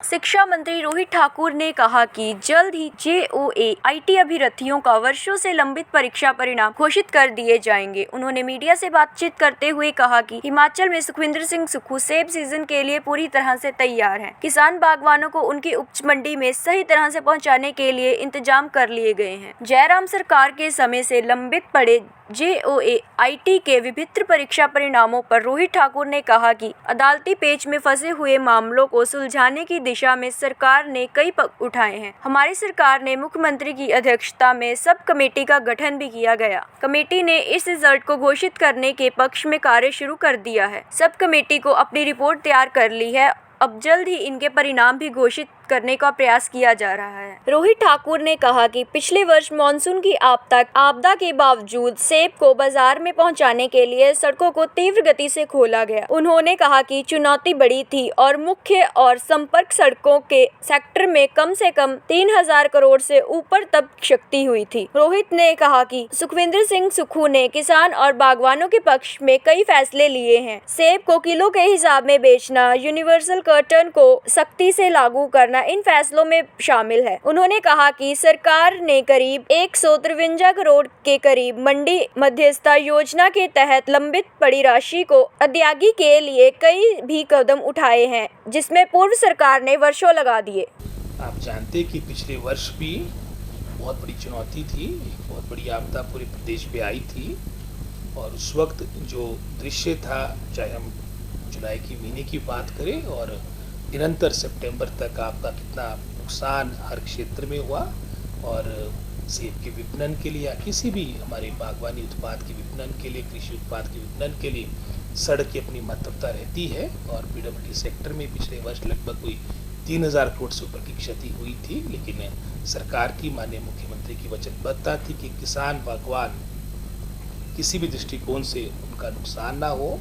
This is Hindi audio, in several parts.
शिक्षा मंत्री रोहित ठाकुर ने कहा कि जल्द ही JOA IT अभ्यर्थियों का वर्षों से लंबित परीक्षा परिणाम घोषित कर दिए जाएंगे। उन्होंने मीडिया से बातचीत करते हुए कहा कि हिमाचल में सुखविंदर सिंह सुक्खू सेब सीजन के लिए पूरी तरह से तैयार हैं। किसान बागवानों को उनकी उपज मंडी में सही तरह से पहुंचाने के लिए इंतजाम कर लिए गए हैं। जयराम सरकार के समय से लंबित पड़े JOA IT के विभिन्न परीक्षा परिणामों पर रोहित ठाकुर ने कहा कि अदालती पेच में फंसे हुए मामलों को सुलझाने की दिशा में सरकार ने कई पग उठाए हैं। हमारी सरकार ने मुख्यमंत्री की अध्यक्षता में सब कमेटी का गठन भी किया गया। कमेटी ने इस रिजल्ट को घोषित करने के पक्ष में कार्य शुरू कर दिया है। सब कमेटी को अपनी रिपोर्ट तैयार कर ली है। अब जल्द ही इनके परिणाम भी घोषित करने का प्रयास किया जा रहा है। रोहित ठाकुर ने कहा कि पिछले वर्ष मानसून की आपदा के बावजूद सेब को बाजार में पहुंचाने के लिए सड़कों को तीव्र गति से खोला गया। उन्होंने कहा कि चुनौती बड़ी थी और मुख्य और संपर्क सड़कों के सेक्टर में कम से कम 3000 करोड़ से ऊपर तब क्षति हुई थी। रोहित ने कहा कि सुखविंदर सिंह सुक्खू ने किसान और बागवानों के पक्ष में कई फैसले लिए हैं। सेब को किलो के हिसाब में बेचना, यूनिवर्सल कर्टन को सख्ती से लागू करना इन फैसलों में शामिल है। उन्होंने कहा कि सरकार ने करीब 153 करोड़ के करीब मंडी मध्यस्थता योजना के तहत लंबित पड़ी राशि को अदायगी के लिए कई भी कदम उठाए हैं, जिसमें पूर्व सरकार ने वर्षों लगा दिए। आप जानते कि पिछले वर्ष भी बहुत बड़ी चुनौती थी, एक बहुत बड़ी आपदा पूरे प्रदेश पे आई थी और उस वक्त जो दृश्य था, चाहे हम जुलाई के महीने की बात करें और निरंतर सितंबर तक आपका कितना नुकसान हर क्षेत्र में हुआ और सेब के विपणन के लिए या किसी भी हमारे बागवानी उत्पाद के विपणन के लिए, कृषि उत्पाद के विपणन के लिए सड़क की अपनी महत्वता रहती है। और PWD सेक्टर में पिछले वर्ष लगभग कोई 3000 करोड़ से ऊपर की क्षति हुई थी, लेकिन सरकार की माननीय मुख्यमंत्री की वचनबद्धता थी कि किसान बागवान किसी भी दृष्टिकोण से उनका नुकसान ना हो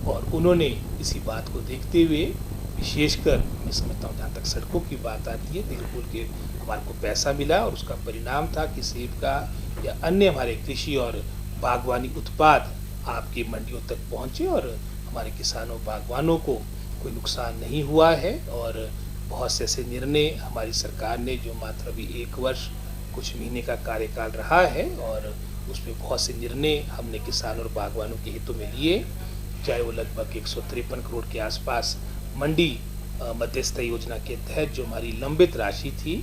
और उन्होंने इसी बात को देखते हुए विशेषकर मैं समझता हूँ जहाँ तक सड़कों की बात आती है, दिल खोल के हमारे को पैसा मिला और उसका परिणाम था कि सेब का या अन्य हमारे कृषि और बागवानी उत्पाद आपकी मंडियों तक पहुँचे और हमारे किसानों बागवानों को कोई नुकसान नहीं हुआ है। और बहुत से ऐसे निर्णय हमारी सरकार ने, जो मात्र अभी 1 वर्ष कुछ महीने का कार्यकाल रहा है और उसमें बहुत से निर्णय हमने किसानों और बागवानों के हितों में लिए, चाहे वो लगभग 153 करोड़ के आसपास मंडी मध्यस्थता योजना के तहत जो हमारी लंबित राशि थी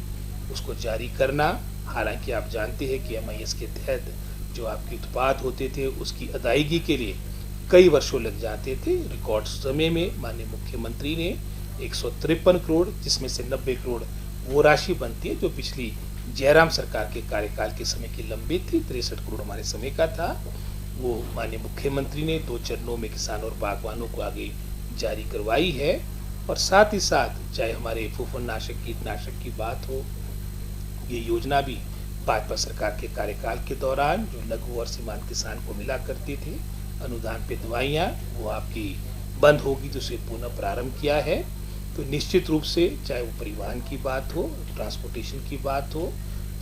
उसको जारी करना। हालांकि आप जानते हैं कि MIS के तहत जो आपके उत्पाद होते थे उसकी अदायगी के लिए कई वर्षों लग जाते थे। रिकॉर्ड समय में माननीय मुख्यमंत्री ने 153 करोड़, जिसमें से 90 करोड़ वो राशि बनती है जो पिछली जयराम सरकार के कार्यकाल के समय की लंबित थी। 63 करोड़ हमारे समय का था, वो माननीय मुख्यमंत्री ने 2 चरणों में किसानों और बागवानों को आगे जारी करवाई है। और साथ ही साथ चाहे हमारे फूफुंदनाशक कीटनाशक की बात हो, ये योजना भी भाजपा सरकार के कार्यकाल के दौरान जो लघु और सीमांत किसान को मिला करती थी अनुदान पे दवाइयाँ, वो आपकी बंद होगी तो उसे पुनः प्रारंभ किया है। तो निश्चित रूप से चाहे वो परिवहन की बात हो, ट्रांसपोर्टेशन की बात हो,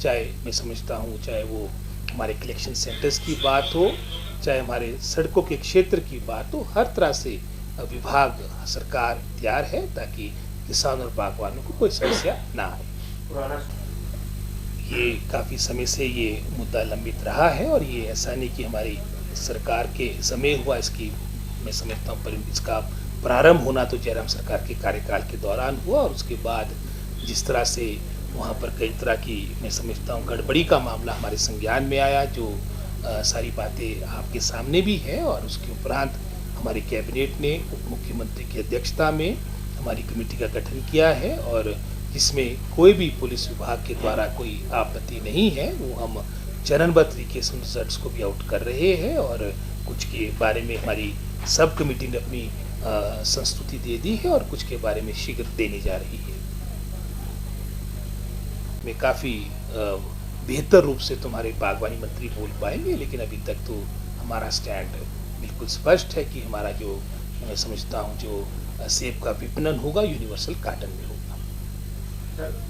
चाहे मैं समझता हूँ चाहे वो हमारे कलेक्शन सेंटर्स की बात हो, चाहे हमारे सड़कों के क्षेत्र की बात हो, हर तरह से विभाग सरकार तैयार है ताकि किसान और बागवानों को कोई समस्या ना आए। ये काफ़ी समय से ये मुद्दा लंबित रहा है और ये ऐसा नहीं कि हमारी सरकार के समय हुआ, इसकी मैं समझता हूँ इसका प्रारंभ होना तो जयराम सरकार के कार्यकाल के दौरान हुआ और उसके बाद जिस तरह से वहाँ पर कई तरह की मैं समझता हूँ गड़बड़ी का मामला हमारे संज्ञान में आया, जो सारी बातें आपके सामने भी है। और उसके उपरांत हमारी कैबिनेट ने उप मुख्यमंत्री की अध्यक्षता में हमारी कमेटी का गठन किया है और जिसमें कोई भी पुलिस विभाग के द्वारा कोई आपत्ति नहीं है। वो हम चरणबद्ध तरीके से रिजल्ट्स को भी आउट कर रहे हैं और कुछ के बारे में हमारी सब कमेटी ने अपनी संस्तुति दे दी है और कुछ के बारे में शीघ्र देने जा रही है। मैं काफ़ी बेहतर रूप से तुम्हारे बागवानी मंत्री बोल पाएंगे, लेकिन अभी तक तो हमारा स्टैंड बिल्कुल स्पष्ट है कि हमारा जो मैं समझता हूँ जो सेब का विपणन होगा यूनिवर्सल कार्टन में होगा।